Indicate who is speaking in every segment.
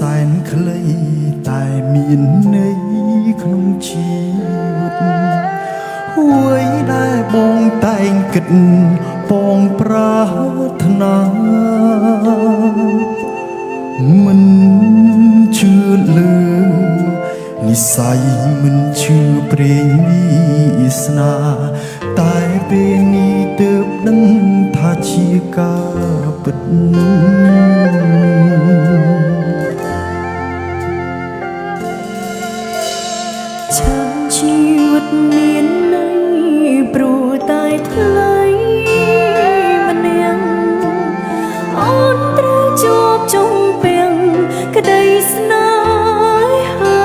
Speaker 1: សែនខ្លីតែមានន័យក្នុងជីវិតអ្វីដែលបងតែងគិតបងប្រាថ្នាមិនជឿលើនិស័យមិនជឿព្រេងវាសនាតែពេលនេះទើបដឹងថាជាការពិត
Speaker 2: ជីវិតមានន័យព្រោះតែថ្លៃម្នាក់អូនត្រូវជួបជុំពាំងក្តីស្នេហា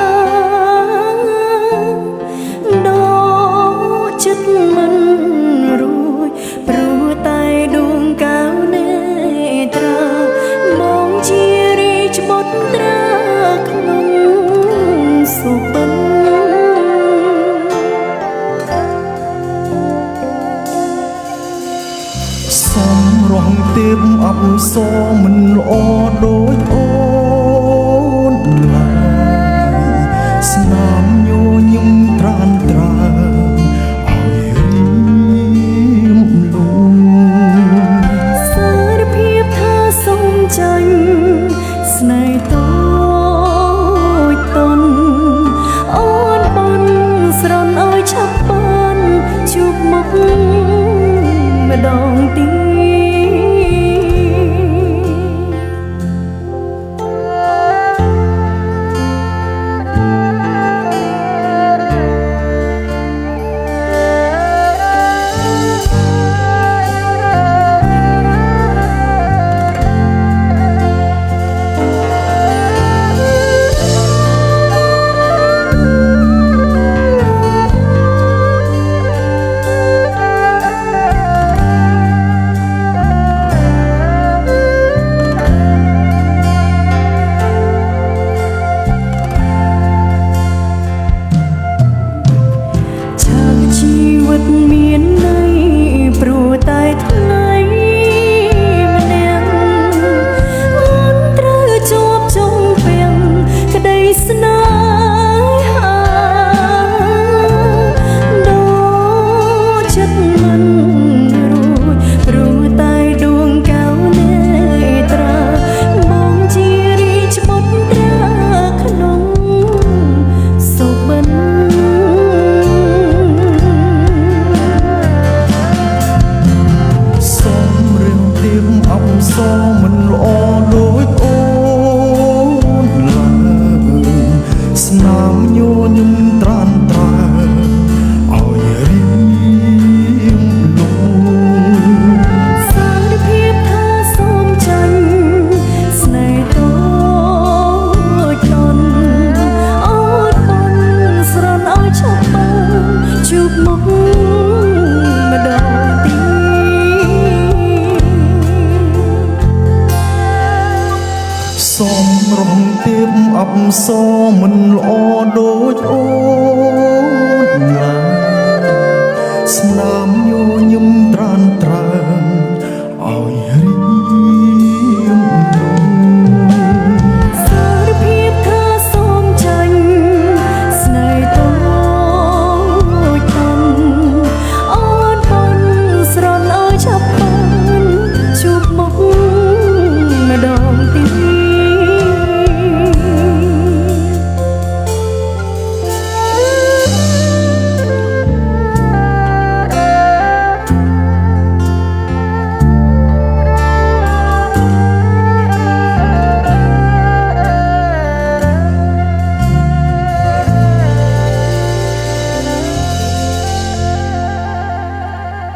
Speaker 2: ដល់ចិត្តមិនរួចព្រោះតែដួងកៅនេត្រាមកជារីច្បុតត្រាក្នុងសុបិន
Speaker 1: សំរងទេពអប្សរមិនល្អដូចអូនឡើយស្នាមញញឹមត្រានត្រើឲ្យរៀមលង
Speaker 2: សារភាពថាសុំចាញ់ស្នេហ៍តូចតនអូនបន់ស្រន់ឲ្យឆាប់បានជួបមុខម្ដងទៀតមានន័យព្រោះតែថ្លៃម្នាក់អូនត្រូវជួបជុំពាំងក្តីស្នេហាដល់ចិត្តមិនរួចព្រោះតែដួងកៅនេត្រាមកជារីច្បុតត្រាក្នុងសុបិន
Speaker 1: អប្សរមិនល្អដូចអូនឡើយស្នាមញញឹមត្រានត្រើឲ្យរៀមលង
Speaker 2: សារភាពថាសូមចាញ់ស្នេហ៍តូចតនអូនបន់ស្រន់ឲ្យឆាប់បានជួបមុខម្ដងទៀត
Speaker 1: សំរងទេពអប្សរមិនល្អដូចអូនឡើយស្នាម